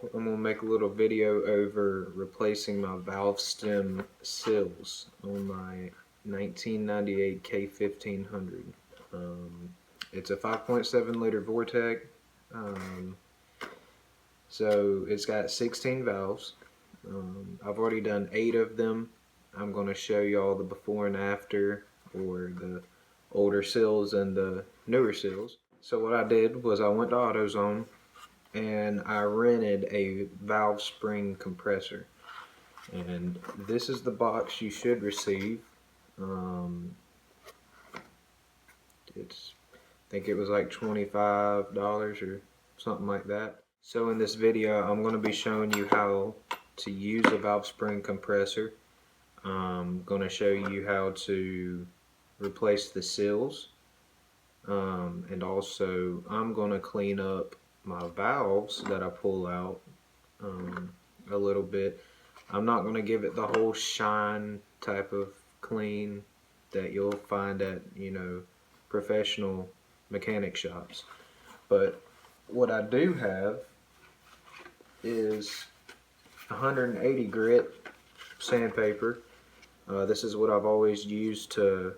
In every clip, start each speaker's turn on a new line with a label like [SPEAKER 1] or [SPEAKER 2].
[SPEAKER 1] I'm going to make a little video over replacing my valve stem seals on my 1998 K1500. It's a 5.7 liter vortec, so it's got 16 valves. I've already done 8 of them. I'm going to show you all the before and after, or the older seals and the newer seals. So what I did was I went to AutoZone and I rented a valve spring compressor, and this is the box you should receive. I think it was like $25 or something like that. So in this video I'm going to be showing you how to use a valve spring compressor. I'm going to show you how to replace the seals, and also I'm going to clean up my valves that I pull out a little bit. I'm not going to give it the whole shine type of clean that you'll find at, you know, professional mechanic shops. But what I do have is 180 grit sandpaper. This is what I've always used to,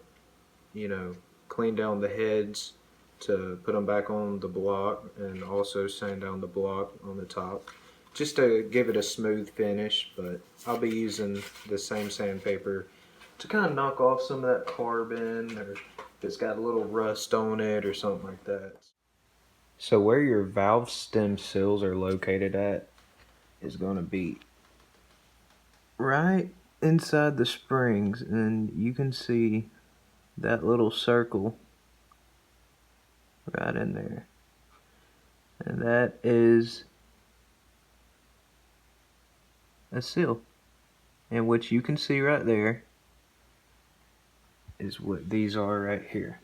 [SPEAKER 1] you know, clean down the heads, to put them back on the block, and also sand down the block on the top, just to give it a smooth finish. But I'll be using the same sandpaper to kind of knock off some of that carbon, or if it's got a little rust on it or something like that. So where your valve stem seals are located at is going to be right inside the springs, and you can see that little circle right in there, and that is a seal. And what you can see right there is what these are right here,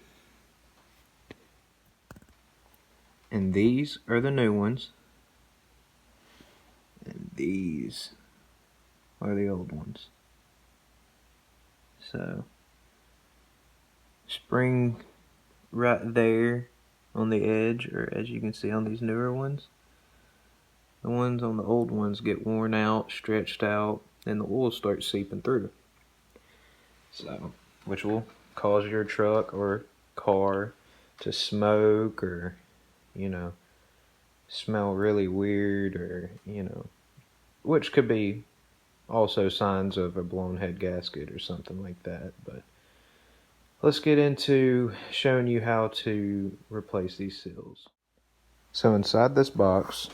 [SPEAKER 1] and these are the new ones, and these are the old ones. So spring right there on the edge, or as you can see on these newer ones, the ones on the old ones get worn out, stretched out, and the oil starts seeping through. So, which will cause your truck or car to smoke, or, you know, smell really weird, or, you know, which could be also signs of a blown head gasket or something like that. But let's get into showing you how to replace these seals. So inside this box,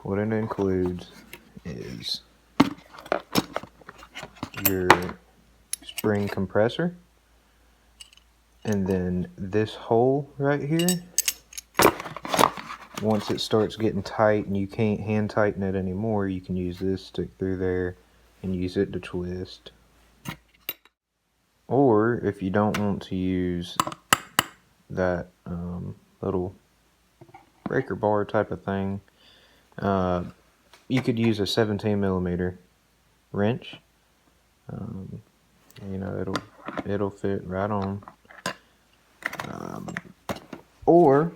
[SPEAKER 1] what it includes is your spring compressor, and then this hole right here, once it starts getting tight and you can't hand tighten it anymore, you can use this, stick through there and use it to twist. Or if you don't want to use that little breaker bar type of thing, you could use a 17mm wrench. You know, it'll fit right on. Or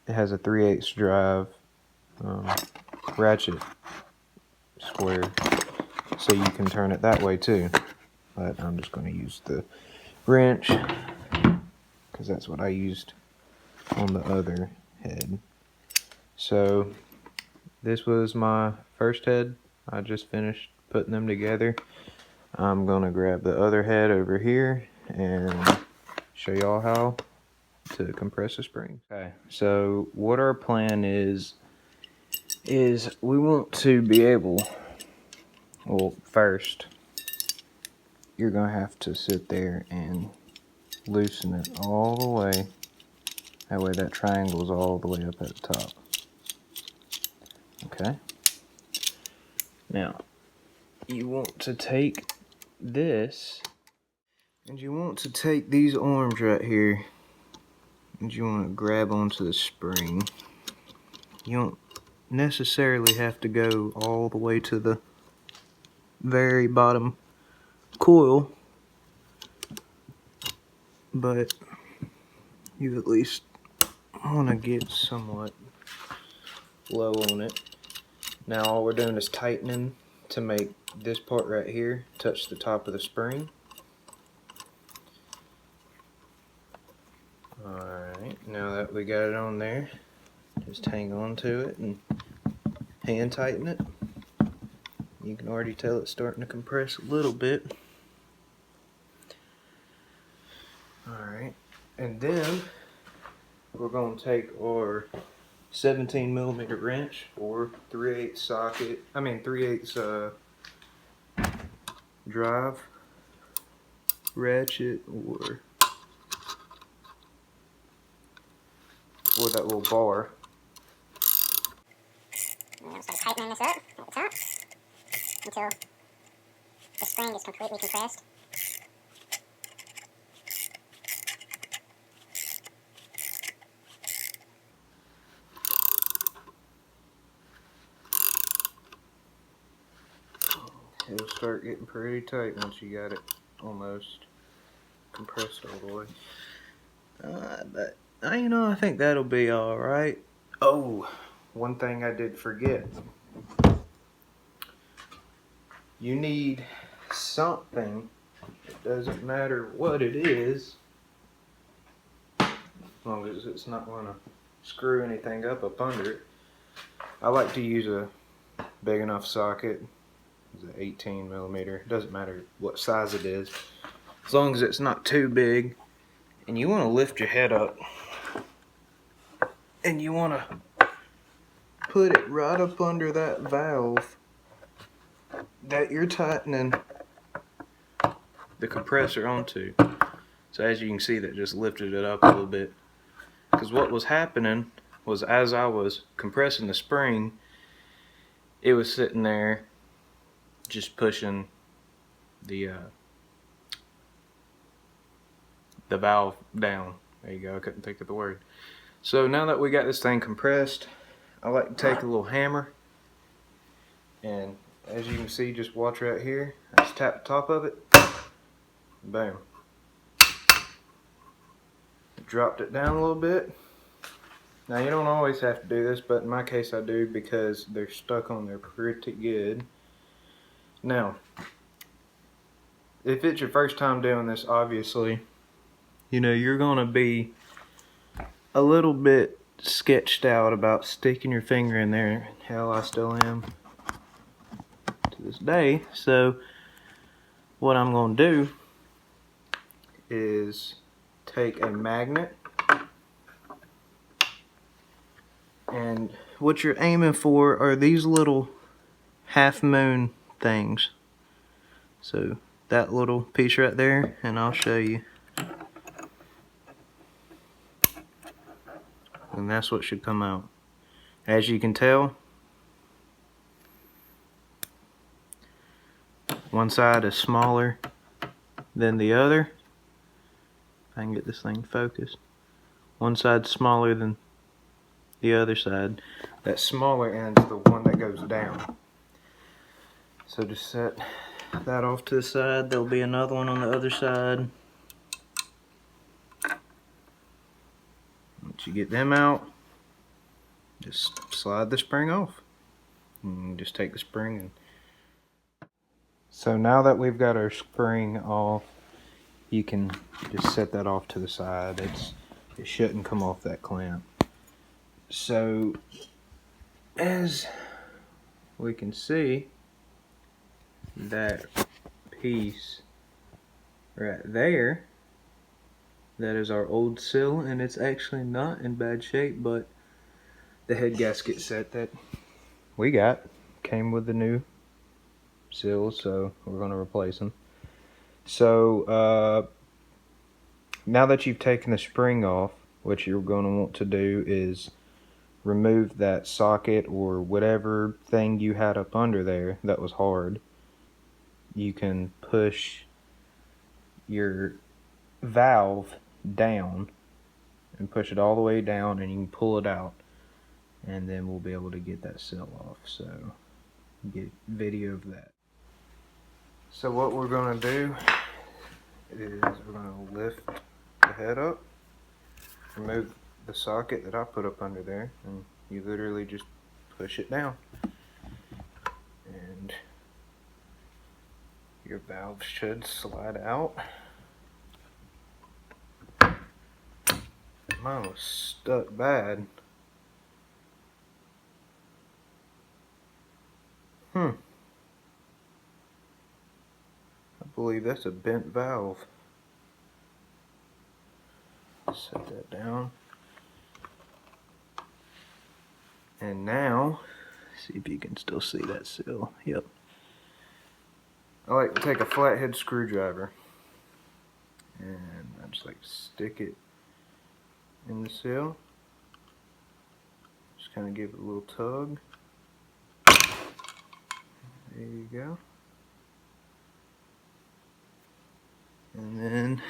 [SPEAKER 1] it has a 3/8 drive ratchet square, so you can turn it that way too. But I'm just going to use the wrench because that's what I used on the other head. So this was my first head. I just finished putting them together. I'm going to grab the other head over here and show y'all how to compress the spring. Okay, so what our plan is we want to be able, well, first you're going to have to sit there and loosen it all the way. That way that triangle's all the way up at the top. Okay. Now, you want to take this, and you want to take these arms right here, and you want to grab onto the spring. You don't necessarily have to go all the way to the very bottom coil, but you at least want to get somewhat low on it. Now all we're doing is tightening to make this part right here touch the top of the spring. Alright, now that we got it on there, just hang on to it and hand tighten it. You can already tell it's starting to compress a little bit. Alright, and then we're going to take our 17mm wrench or 3/8 socket, 3/8 drive ratchet or that little bar.
[SPEAKER 2] And I'll start tightening this up at the top until the spring is completely compressed.
[SPEAKER 1] It'll start getting pretty tight once you got it almost compressed all the way. I think that'll be alright. Oh, one thing I did forget. You need something, it doesn't matter what it is, as long as it's not going to screw anything up under it. I like to use a big enough socket. It's an 18mm, doesn't matter what size it is, as long as it's not too big. And you want to lift your head up and you want to put it right up under that valve that you're tightening the compressor onto. So as you can see, that just lifted it up a little bit, because what was happening was, as I was compressing the spring, it was sitting there just pushing the valve down. There you go, I couldn't think of the word. So now that we got this thing compressed, I like to take a little hammer, and as you can see, just watch right here, I just tap the top of it, boom. Dropped it down a little bit. Now you don't always have to do this, but in my case I do, because they're stuck on there pretty good. Now, if it's your first time doing this, obviously, you're gonna be a little bit sketched out about sticking your finger in there. Hell, I still am to this day. So what I'm gonna do is take a magnet, and what you're aiming for are these little half moon things. So that little piece right there, and I'll show you. And that's what should come out. As you can tell, one side is smaller than the other. If I can get this thing focused. One side's smaller than the other side. That smaller end is the one that goes down. So just set that off to the side. There'll be another one on the other side. Once you get them out, just slide the spring off. And just take the spring and... So now that we've got our spring off, you can just set that off to the side. It shouldn't come off that clamp. So as we can see, that piece right there, that is our old sill, and it's actually not in bad shape, but the head gasket set that we got came with the new sills, so we're going to replace them. So now that you've taken the spring off, what you're going to want to do is remove that socket or whatever thing you had up under there that was hard. You can push your valve down and push it all the way down, and you can pull it out, and then we'll be able to get that sill off. So get video of that. So what we're going to do is we're going to lift the head up, remove the socket that I put up under there, and you literally just push it down. And your valve should slide out. Mine was stuck bad. I believe that's a bent valve. Set that down. And now, see if you can still see that seal. Yep. I like to take a flathead screwdriver and I just like to stick it in the seal. Just kind of give it a little tug. There you go. And then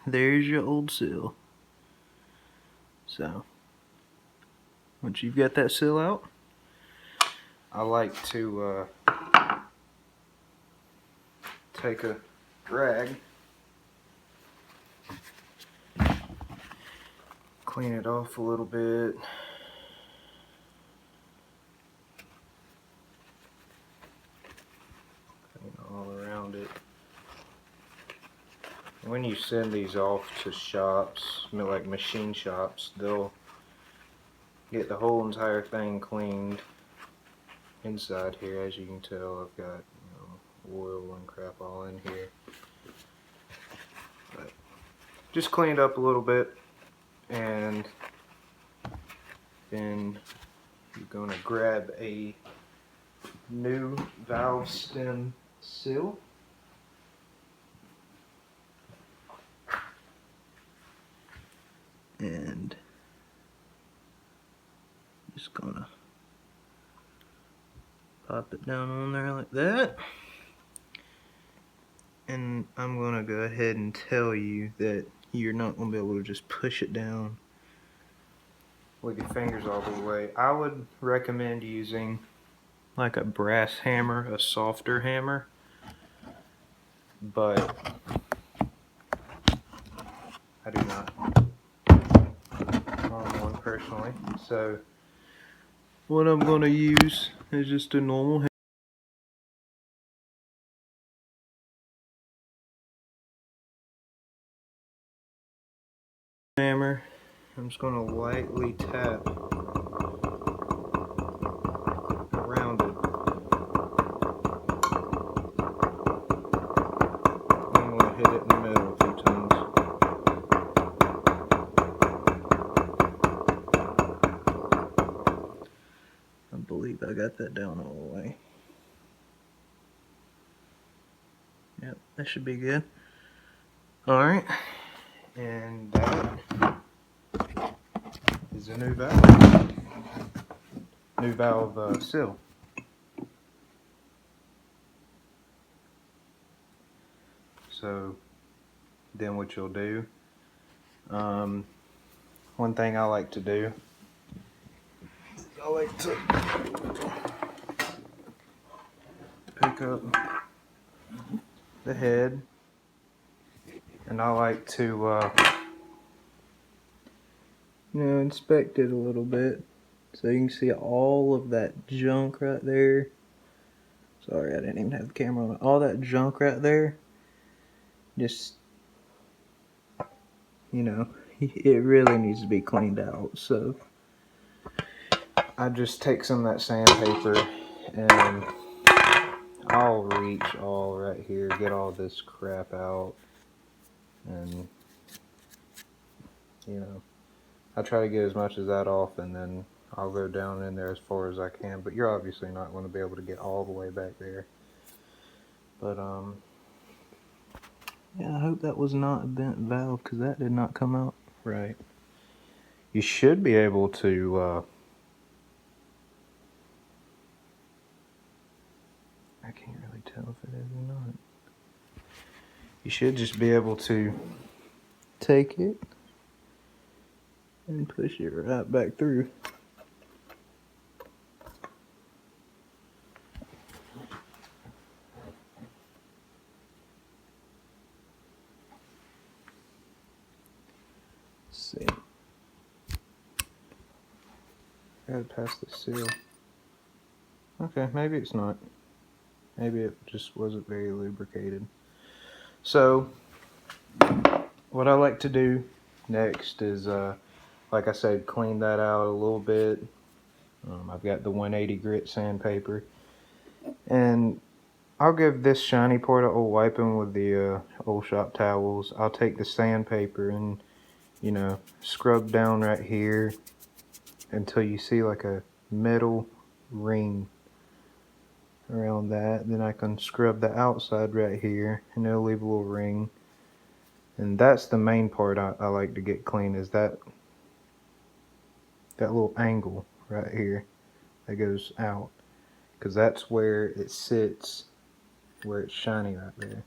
[SPEAKER 1] there's your old seal. So once you've got that seal out, I like to take a rag, clean it off a little bit. Clean all around it. When you send these off to shops, like machine shops, they'll get the whole entire thing cleaned inside here. As you can tell, I've got oil and crap all in here. But just cleaned up a little bit, and then you're going to grab a new valve stem seal. And just gonna pop it down on there like that. And I'm gonna go ahead and tell you that you're not gonna be able to just push it down with your fingers all the way. I would recommend using like a brass hammer, a softer hammer, but I do not own one personally. So what I'm gonna use is just a normal hammer. I'm just gonna lightly tap around it. I'm gonna hit it in the middle a few times. I believe I got that down all the way. Yep, that should be good. Alright, and that is a new valve. New valve seal. So then what you'll do, one thing I like to do, I like to pick up the head, and I like to inspect it a little bit, so you can see all of that junk right there. Sorry, I didn't even have the camera on. All that junk right there, just, it really needs to be cleaned out. So I just take some of that sandpaper and I'll reach all right here, get all this crap out, and I try to get as much of that off, and then I'll go down in there as far as I can. But you're obviously not going to be able to get all the way back there. But yeah, I hope that was not a bent valve, because that did not come out right. You should be able to I can't really tell if it is or not. You should just be able to take it and push it right back through. Let's see. Gotta pass the seal. Okay, maybe it's not. Maybe it just wasn't very lubricated. So, what I like to do next is, like I said, clean that out a little bit. I've got the 180 grit sandpaper. And I'll give this shiny part a old wiping with the old shop towels. I'll take the sandpaper and, you know, scrub down right here until you see like a metal ring around that. Then I can scrub the outside right here and it'll leave a little ring. And that's the main part I like to get clean, is that little angle right here that goes out, because that's where it sits, where it's shiny right there.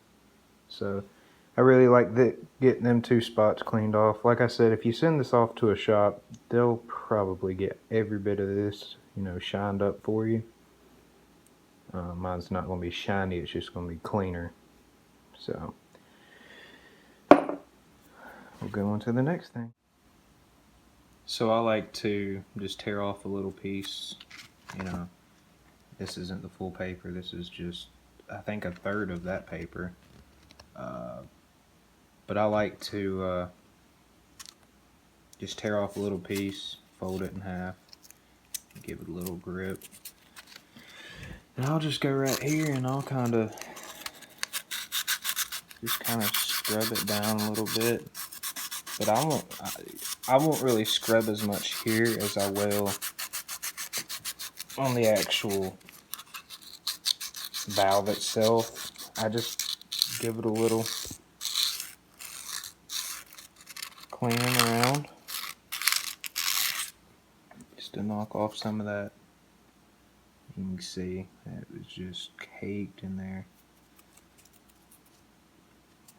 [SPEAKER 1] So I really like getting them two spots cleaned off. Like I said, if you send this off to a shop, they'll probably get every bit of this, you know, shined up for you. Mine's not going to be shiny, it's just going to be cleaner. So we'll go on to the next thing. So I like to just tear off a little piece. You know, this isn't the full paper, this is just, I think, a third of that paper. But I like to just tear off a little piece, fold it in half, give it a little grip. And I'll just go right here and I'll kind of scrub it down a little bit. But I won't really scrub as much here as I will on the actual valve itself. I just give it a little cleaning around just to knock off some of that. You can see it was just caked in there.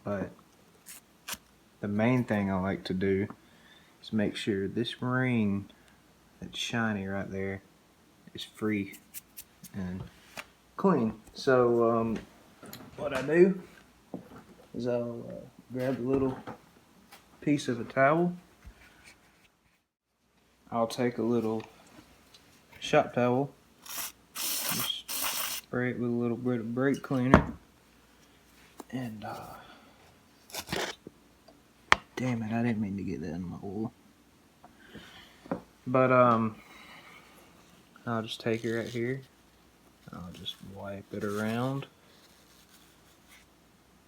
[SPEAKER 1] But the main thing I like to do is make sure this ring that's shiny right there is free and clean. So what I do is I'll grab a little piece of a towel. I'll take a little shop towel, just spray it with a little bit of brake cleaner, and damn it, I didn't mean to get that in my oil. But I'll just take it right here. I'll just wipe it around.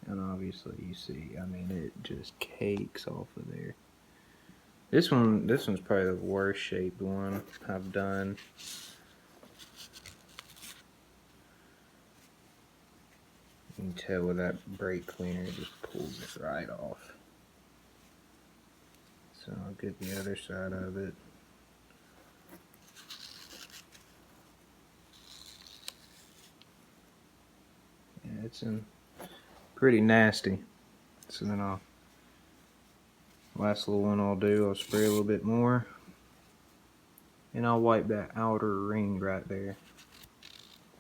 [SPEAKER 1] And obviously you see, I mean, it just cakes off of there. This one's probably the worst shaped one I've done. You can tell with that brake cleaner, it just pulls it right off. So I'll get the other side of it. Yeah, it's in pretty nasty. So then last little one I'll do, I'll spray a little bit more. And I'll wipe that outer ring right there,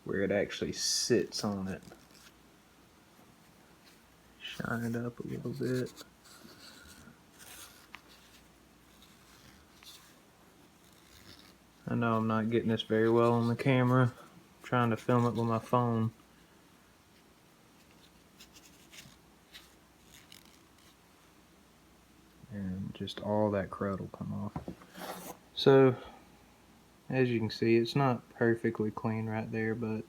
[SPEAKER 1] where it actually sits on it. Shine it up a little bit. I know I'm not getting this very well on the camera. I'm trying to film it with my phone. And just all that crud will come off. So, as you can see, it's not perfectly clean right there, but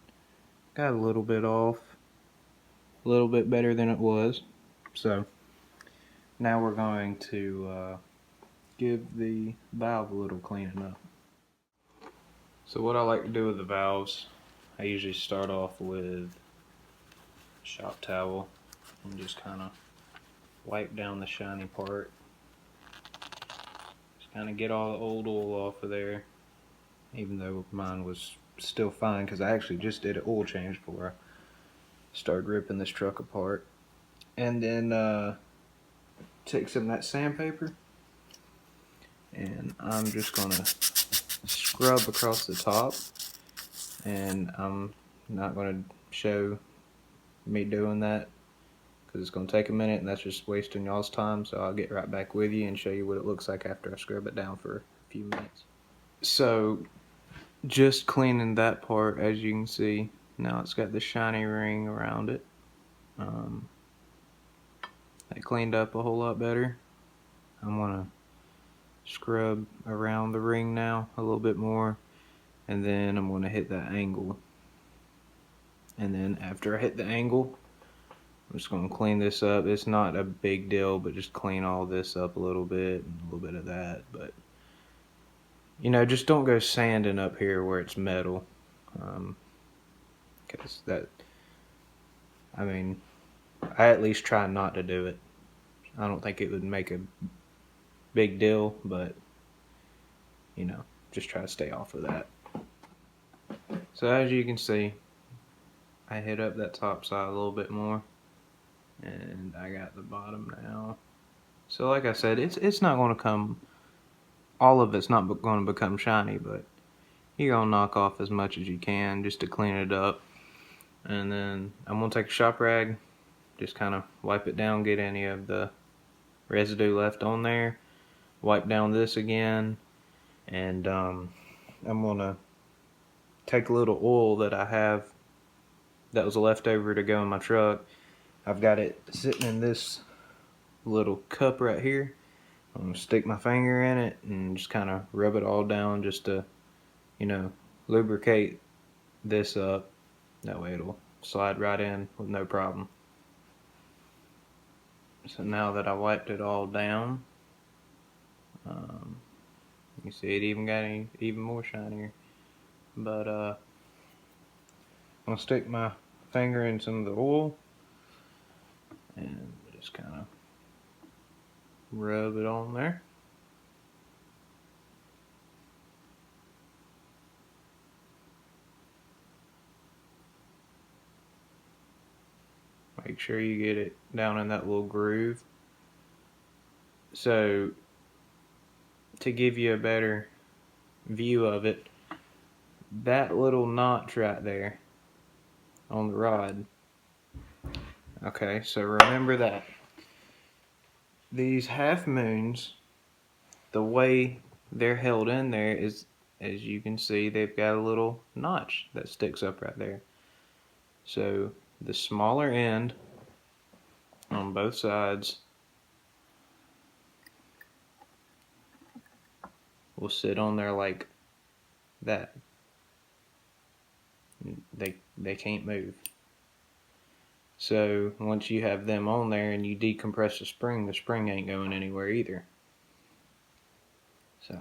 [SPEAKER 1] got a little bit off. A little bit better than it was. So, now we're going to give the valve a little cleaning up. So what I like to do with the valves, I usually start off with a shop towel and just kind of wipe down the shiny part. Just kind of get all the old oil off of there, even though mine was still fine because I actually just did an oil change before I started ripping this truck apart. And then take some of that sandpaper and I'm just going to scrub across the top, and I'm not going to show me doing that because it's going to take a minute and that's just wasting y'all's time, so I'll get right back with you and show you what it looks like after I scrub it down for a few minutes. So just cleaning that part, as you can see. Now it's got the shiny ring around it. That cleaned up a whole lot better. I'm gonna scrub around the ring now a little bit more, and then I'm gonna hit that angle. And then after I hit the angle, I'm just gonna clean this up. It's not a big deal, but just clean all this up a little bit and a little bit of that. But you know, just don't go sanding up here where it's metal, because that, I mean, I at least try not to do it. I don't think it would make a big deal, but you know, just try to stay off of that. So as you can see, I hit up that top side a little bit more, and I got the bottom now. So like I said, it's not going to come, all of it's not going to become shiny, but you're going to knock off as much as you can just to clean it up. And then I'm going to take a shop rag, just kind of wipe it down, get any of the residue left on there, wipe down this again, and I'm going to take a little oil that I have that was left over to go in my truck. I've got it sitting in this little cup right here. I'm going to stick my finger in it and just kind of rub it all down just to, you know, lubricate this up. That way it'll slide right in with no problem. So now that I wiped it all down, you see it even got even more shinier. But I'm going to stick my finger in some of the oil and just kind of rub it on there. Make sure you get it down in that little groove. So to give you a better view of it, that little notch right there on the rod. Okay, so remember that. These half moons, the way they're held in there is, as you can see, they've got a little notch that sticks up right there. So the smaller end on both sides will sit on there like that. They can't move. So once you have them on there and you decompress the spring ain't going anywhere either. So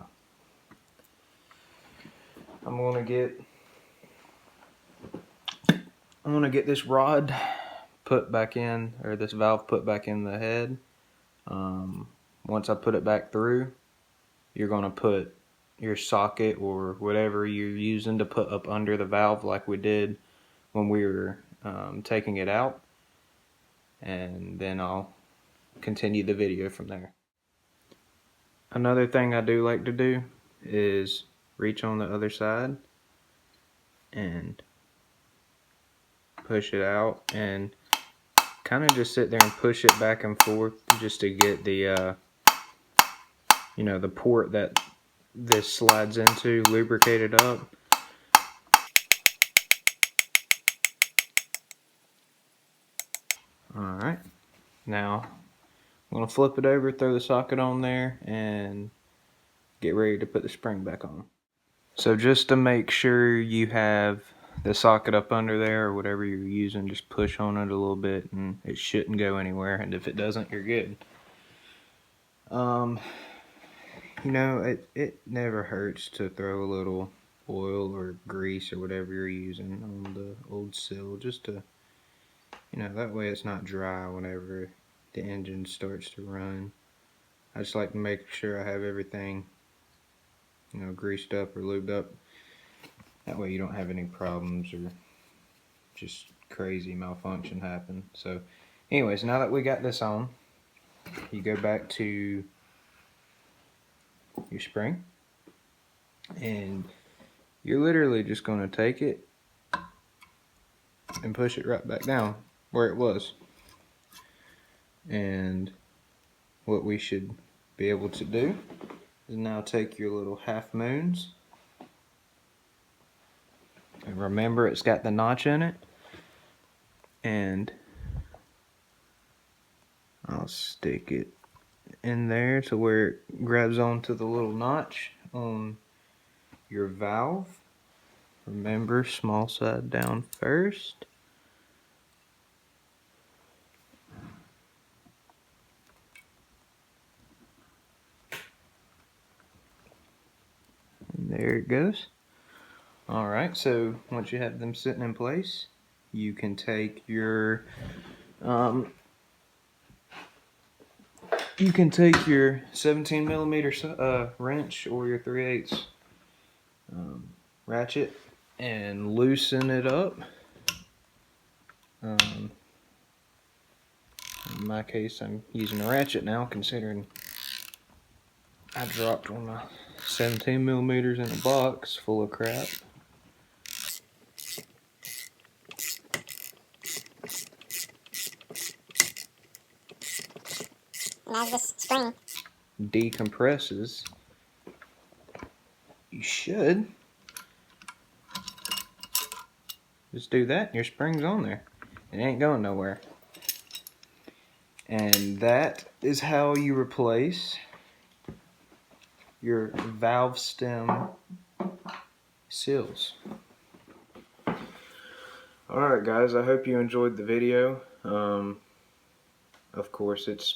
[SPEAKER 1] I'm gonna get this rod put back in, or this valve put back in the head. Once I put it back through, you're gonna put your socket or whatever you're using to put up under the valve like we did when we were taking it out, and then I'll continue the video from there. Another thing I do like to do is reach on the other side and push it out and kind of just sit there and push it back and forth just to get the you know, the port that this slides into lubricated up. Alright, now I'm going to flip it over, throw the socket on there, and get ready to put the spring back on. So just to make sure you have the socket up under there or whatever you're using, just push on it a little bit and it shouldn't go anywhere, and if it doesn't, you're good. You know, it never hurts to throw a little oil or grease or whatever you're using on the old sill, just to, you know, that way it's not dry whenever the engine starts to run. I just like to make sure I have everything, you know, greased up or lubed up. That way you don't have any problems or just crazy malfunction happen. So anyways, now that we got this on, you go back to your spring and you're literally just going to take it and push it right back down where it was. And what we should be able to do is now take your little half moons And remember, it's got the notch in it. And I'll stick it in there to where it grabs onto the little notch on your valve. Remember, small side down first. And there it goes. Alright, so once you have them sitting in place, you can take your 17 millimeter wrench or your 3/8 ratchet and loosen it up. In my case, I'm using a ratchet now, considering I dropped one of my 17 millimeters in a box full of crap.
[SPEAKER 2] And as this spring
[SPEAKER 1] decompresses, you should just do that and your spring's on there. It ain't going nowhere. And that is how you replace your valve stem seals. Alright guys, I hope you enjoyed the video. Of course, it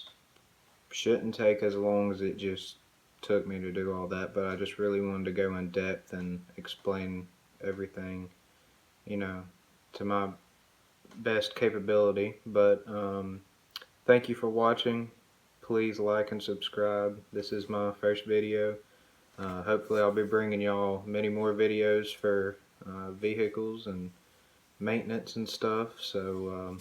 [SPEAKER 1] shouldn't take as long as it just took me to do all that, but I just really wanted to go in depth and explain everything, you know, to my best capability. But thank you for watching. Please like and subscribe. This is my first video. Hopefully I'll be bringing y'all many more videos for vehicles and maintenance and stuff. So